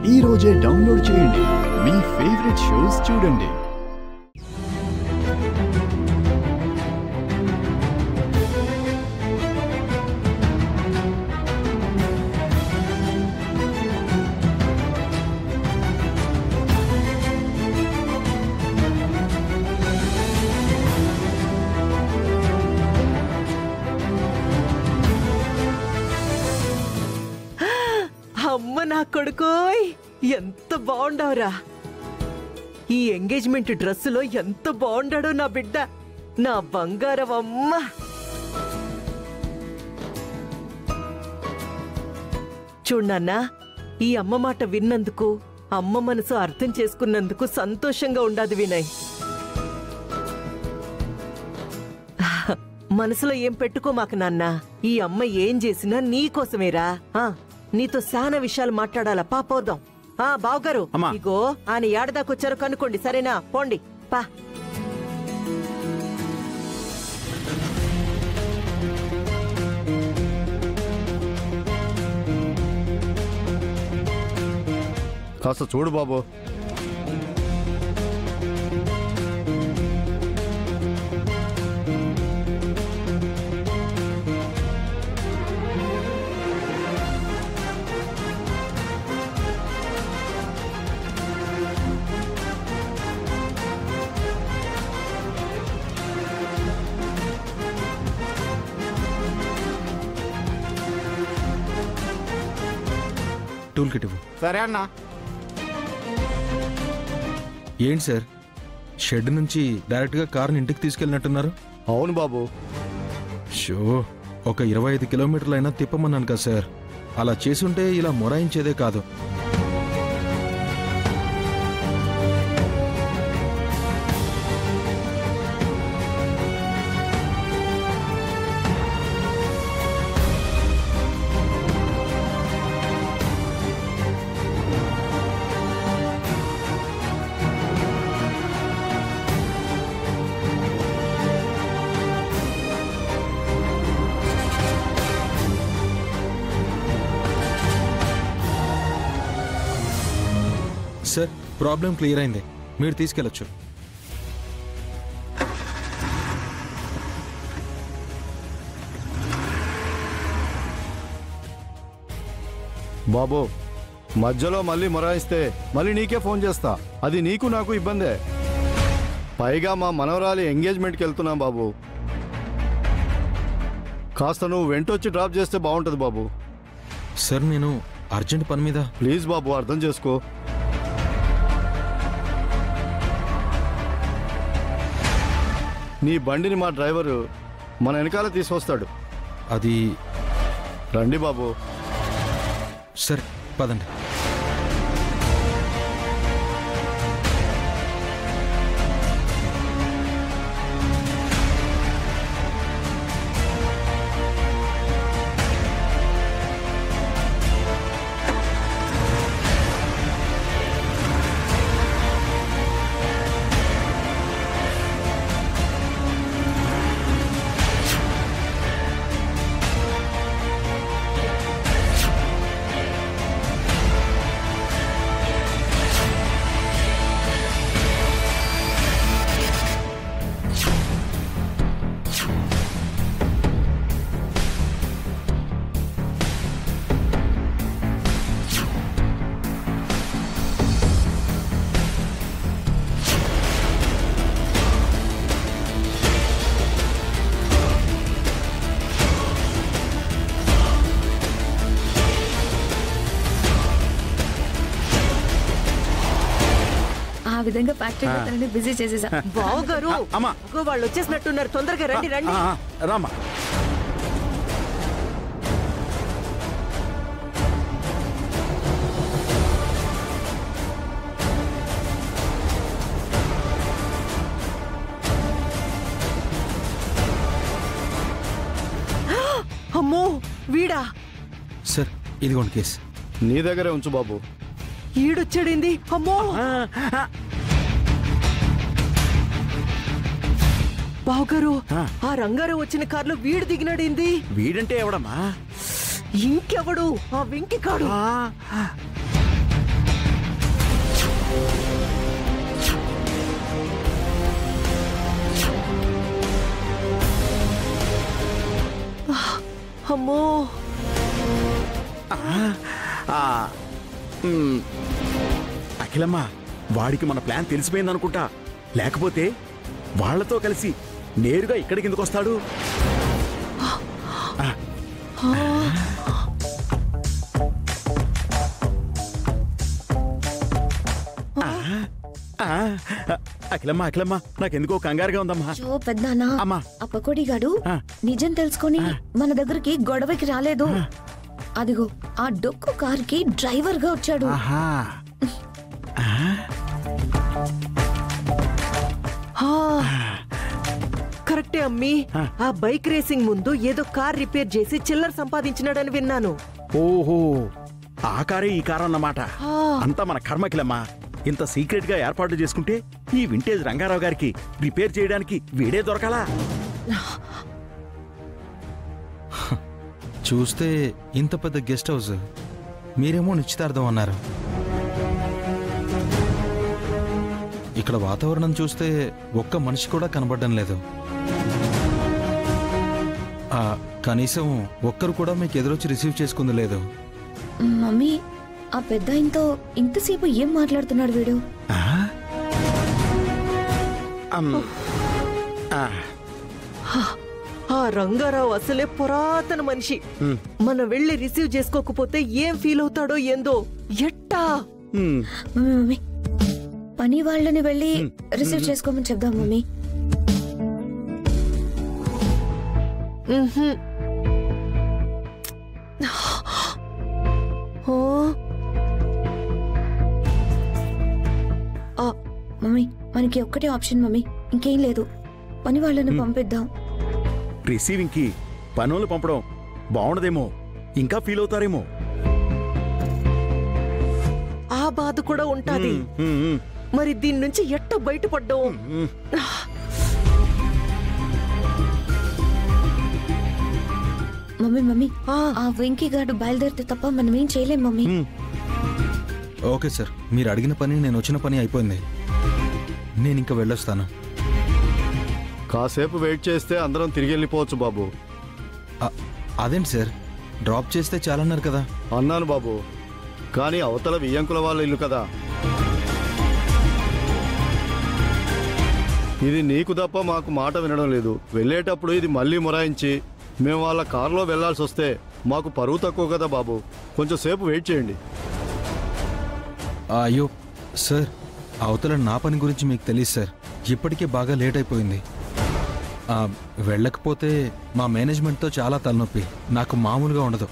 ఈ రోజే డౌన్లోడ్ చేయండి. మీ ఫేవరెట్ షోస్ చూడండి. అమ్మ నా కొడుకోయ్, ఎంత బాగుండవురా! ఈ ఎంగేజ్మెంట్ డ్రెస్సులో ఎంత బాగుండాడో నా బిడ్డ, నా బంగారం అమ్మ. చూడన్నా, ఈ అమ్మ మాట విన్నందుకు, అమ్మ మనసు అర్థం చేసుకున్నందుకు సంతోషంగా ఉండాది వినయ్. మనసులో ఏం పెట్టుకోమాక నాన్న, ఈ అమ్మ ఏం చేసినా నీకోసమేరా. నీతో చాలా విషయాలు మాట్లాడాలా, పోదాం. బావగారు, ఇగో ఆయన ఏడదాకొచ్చారో కనుక్కోండి, సరేనా? పోండి పా. కాస్త చూడు బాబు. టూల్ కిట్ ఇవ్వు. సరే అన్నా. ఏంటి సార్, షెడ్ నుంచి డైరెక్ట్గా కార్ని ఇంటికి తీసుకెళ్ళినట్టున్నారు? అవును బాబు. షో, ఒక 25 కిలోమీటర్లైనా తిప్పమన్నాను కదా సార్. అలా చేసుంటే ఇలా మొరాయించేదే కాదు. సార్, ప్రాబ్లం క్లియర్ అయింది, మీరు తీసుకెళ్ళచ్చు. బాబు, మధ్యలో మళ్ళీ మొరాయిస్తే మళ్ళీ నీకే ఫోన్ చేస్తా. అది నీకు నాకు ఇబ్బందే. పైగా మా మనవరాలి ఎంగేజ్మెంట్కి వెళ్తున్నాం బాబు. కాస్త నువ్వు వెంటొచ్చి డ్రాప్ చేస్తే బాగుంటుంది బాబు. సార్, నేను అర్జెంట్ పని మీద. ప్లీజ్ బాబు, అర్థం చేసుకో. నీ బండిని మా డ్రైవరు మన వెనకాల తీసుకొస్తాడు. అది రండి బాబు. సరే, పదండి. ఆ విధంగా ఫ్యాక్టరీ బిజీ చేసేసా. బావగారు, వాళ్ళు వచ్చేసినట్టున్నారు, తొందరగా రండి. రండి రామా. అమ్మో, వీడా? సార్, ఇదిగోండి కేసు. నీ దగ్గరే ఉంచు బాబు. ఈడొచ్చాడింది. అమ్మో, బావగారు, ఆ రంగారావు వచ్చిన కారులో వీడు దిగినాడింది. వీడంటే ఎవడమ్మా? ఇంకెవడు? ఆ వెంకి కాడు. అఖిలమ్మ, వాడికి మన ప్లాన్ తెలిసిపోయిందనుకుంటా. లేకపోతే వాళ్లతో కలిసి నేరుగా ఇక్కడికి ఎందుకు వస్తాడు? అఖిలమ్మ, అఖిలమ్మ, నాకెందుకో కంగారుగా ఉందమ్మా. పెద్దనా ఆ పకోడీగాడు నిజం తెలుసుకొని మన దగ్గరికి గొడవకి రాలేదు. అదిగో ఆ డొక్కు కారుకి డ్రైవర్ గా వచ్చాడు. కరెక్టే అమ్మీ. ఆ బైక్ రేసింగ్ ముందు ఏదో కార్ రిపేర్ చేసి చిల్లర సంపాదించినాడని విన్నాను. ఓహో, ఆ కారే ఈ కారు అన్నమాట. అంతా మన కర్మకిలమ్మా. ఇంత సీక్రెట్ గా ఏర్పాట్లు చేసుకుంటే ఈ వింటేజ్ రంగారావు గారికి రిపేర్ చేయడానికి వీడే దొరకాలా? చూస్తే ఇంత పెద్ద గెస్ట్ హౌస్, మీరేమో నిశ్చితార్థం అన్నారు. ఇక్కడ వాతావరణం చూస్తే ఒక్క మనిషి కూడా కనబడడం లేదు. కనీసం ఒక్కరు కూడా మీకు ఎదురొచ్చి రిసీవ్ చేసుకుంది లేదు. మమ్మీ, ఆ పెద్ద ఆయనతో ఇంతసేపు ఏం మాట్లాడుతున్నాడు వీడు? ఆ రంగారావు అసలే పురాతన మనిషి. మనం వెళ్ళి రిసీవ్ చేసుకోకపోతే ఏం ఫీల్ అవుతాడో ఏందో. ఎట్టా? మమ్మీ మమ్మీ, పని వాళ్ళని వెళ్ళి రిసీవ్ చేసుకోమని చెప్దాం మమ్మీ. మమ్మీ, మనకి ఒక్కటే ఆప్షన్ మమ్మీ, ఇంకేం లేదు. పని వాళ్ళని పంపిద్దాం. రిసీవింగ్ కి పనులు పంపడం బాగుండదేమో, ఇంకా ఫీల్ అవుతారేమో. ఆ బాధ కూడా ఉంటాది. మరి దీని నుంచి ఎట్ట బయటపడ్డావు? మమ్మీ మమ్మీ, ఆ వెంకీ గారు బయలుదేరితే తప్ప మనం ఏం చేయలేం మమ్మీ. ఓకే సార్, మీరు అడిగిన పని, నేను వచ్చిన పని అయిపోయింది. నేను ఇంకా వెళ్ళొస్తాను. కాసేపు వెయిట్ చేస్తే అందరం తిరిగి వెళ్ళిపోవచ్చు బాబు. అదేంటి సార్, డ్రాప్ చేస్తే చాలన్నారు కదా? అన్నాను బాబు, కానీ అవతల వియ్యంకుల వాళ్ళ ఇల్లు కదా. ఇది నీకు తప్ప మాకు మాట వినడం లేదు. వెళ్ళేటప్పుడు ఇది మళ్ళీ మొరాయించి మేము వాళ్ళ కారులో వెళ్లాల్సి వస్తే మాకు పరువు తక్కువ కదా బాబు. కొంచెం సేపు వెయిట్ చేయండి. అయ్యో సార్, అవతల నా పని గురించి మీకు తెలియదు సార్. ఇప్పటికే బాగా లేట్ అయిపోయింది. వెళ్ళకపోతే మా మేనేజ్మెంట్తో చాలా తలనొప్పి. నాకు మామూలుగా ఉండదు.